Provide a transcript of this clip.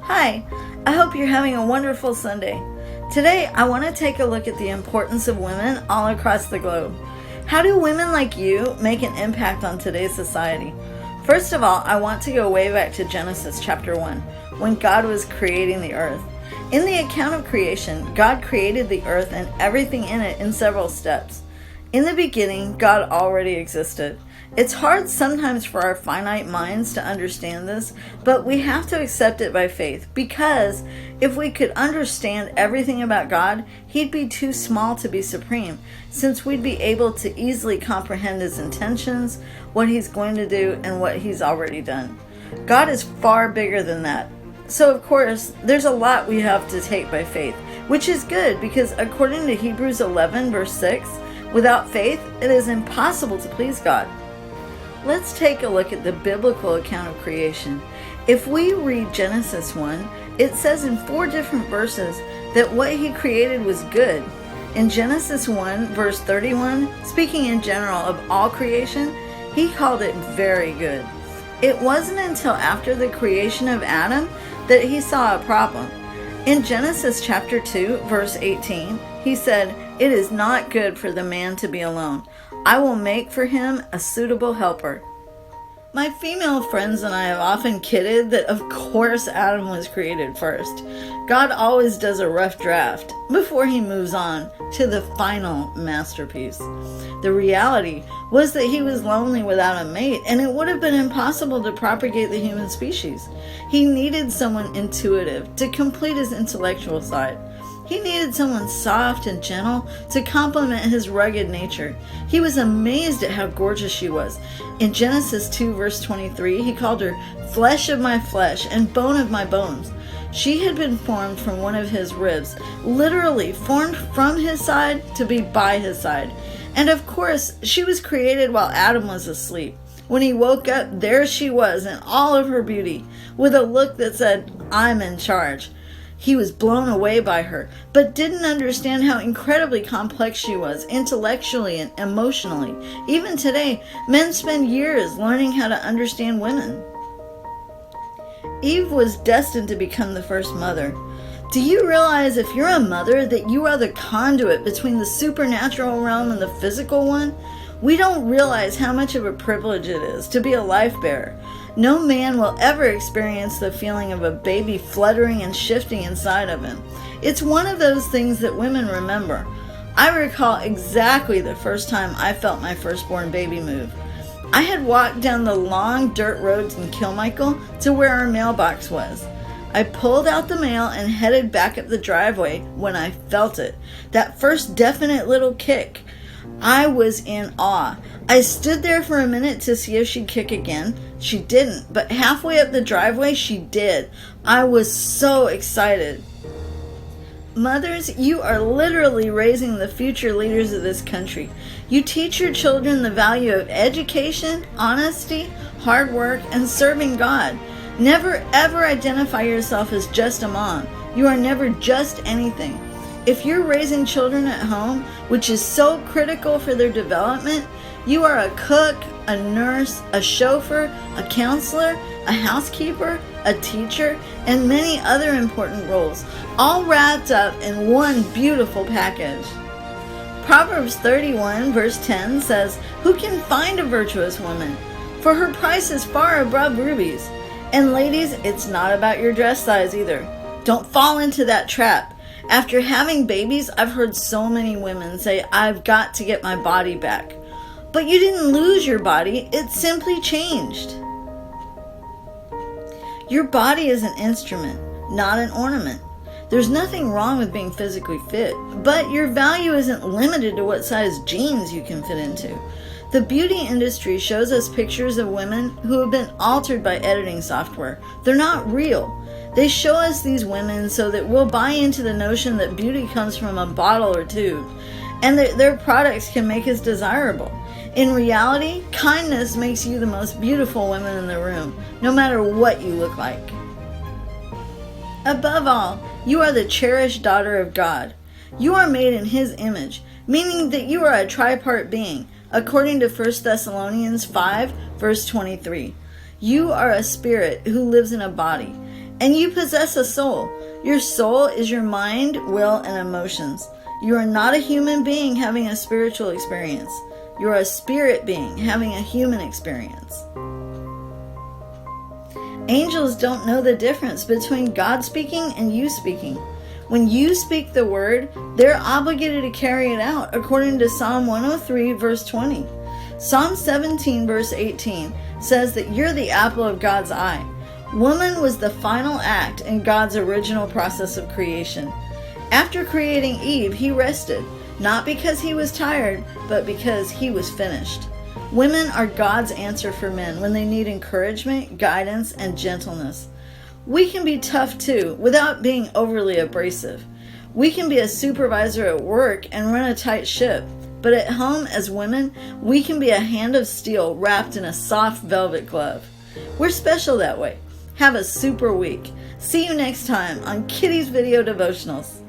Hi, I hope you're having a wonderful Sunday. Today, I want to take a look at the importance of women all across the globe. How do women like you make an impact on today's society? First of all, I want to go way back to Genesis chapter 1, when God was creating the earth. In the account of creation, God created the earth and everything in it in several steps. In the beginning, God already existed. It's hard sometimes for our finite minds to understand this, but we have to accept it by faith, because if we could understand everything about God, He'd be too small to be supreme, since we'd be able to easily comprehend His intentions, what He's going to do, and what He's already done. God is far bigger than that. So of course, there's a lot we have to take by faith, which is good, because according to Hebrews 11 verse 6, without faith, it is impossible to please God. Let's take a look at the biblical account of creation. If we read Genesis 1, it says in 4 different verses that what He created was good. In Genesis 1 verse 31, speaking in general of all creation, He called it very good. It wasn't until after the creation of Adam that He saw a problem. In Genesis chapter 2 verse 18, He said, "It is not good for the man to be alone. I will make for him a suitable helper." My female friends and I have often kidded that of course Adam was created first. God always does a rough draft before He moves on to the final masterpiece. The reality was that he was lonely without a mate, and it would have been impossible to propagate the human species. He needed someone intuitive to complete his intellectual side. He needed someone soft and gentle to complement his rugged nature. He was amazed at how gorgeous she was. In Genesis 2 verse 23, He called her flesh of my flesh and bone of my bones. She had been formed from one of His ribs, literally formed from His side to be by His side. And of course, she was created while Adam was asleep. When he woke up, there she was in all of her beauty, with a look that said, "I'm in charge." He was blown away by her, but didn't understand how incredibly complex she was, intellectually and emotionally. Even today, men spend years learning how to understand women. Eve was destined to become the first mother. Do you realize, if you're a mother, that you are the conduit between the supernatural realm and the physical one? We don't realize how much of a privilege it is to be a life bearer. No man will ever experience the feeling of a baby fluttering and shifting inside of him. It's one of those things that women remember. I recall exactly the first time I felt my firstborn baby move. I had walked down the long dirt roads in Kilmichael to where our mailbox was. I pulled out the mail and headed back up the driveway when I felt it. That first definite little kick. I was in awe. I stood there for a minute to see if she'd kick again. She didn't, but halfway up the driveway, she did. I was so excited. Mothers, you are literally raising the future leaders of this country. You teach your children the value of education, honesty, hard work, and serving God. Never ever identify yourself as just a mom. You are never just anything. If you're raising children at home, which is so critical for their development, you are a cook, a nurse, a chauffeur, a counselor, a housekeeper, a teacher, and many other important roles, all wrapped up in one beautiful package. Proverbs 31 verse 10 says, "Who can find a virtuous woman? For her price is far above rubies." And ladies, it's not about your dress size either. Don't fall into that trap. After having babies, I've heard so many women say, "I've got to get my body back." But you didn't lose your body, it simply changed. Your body is an instrument, not an ornament. There's nothing wrong with being physically fit, but your value isn't limited to what size jeans you can fit into. The beauty industry shows us pictures of women who have been altered by editing software. They're not real. They show us these women so that we'll buy into the notion that beauty comes from a bottle or tube, and that their products can make us desirable. In reality, kindness makes you the most beautiful woman in the room, no matter what you look like. Above all, you are the cherished daughter of God. You are made in His image, meaning that you are a tripart being, according to 1 Thessalonians 5, verse 23. You are a spirit who lives in a body. And you possess a soul. Your soul is your mind, will, and emotions. You are not a human being having a spiritual experience. You are a spirit being having a human experience. Angels don't know the difference between God speaking and you speaking. When you speak the word, they're obligated to carry it out according to Psalm 103 verse 20. Psalm 17 verse 18 says that you're the apple of God's eye. Woman was the final act in God's original process of creation. After creating Eve, he rested, not because he was tired, but because he was finished. Women are God's answer for men when they need encouragement, guidance, and gentleness. We can be tough too, without being overly abrasive. We can be a supervisor at work and run a tight ship, but at home as women, we can be a hand of steel wrapped in a soft velvet glove. We're special that way. Have a super week. See you next time on Kitty's Video Devotionals.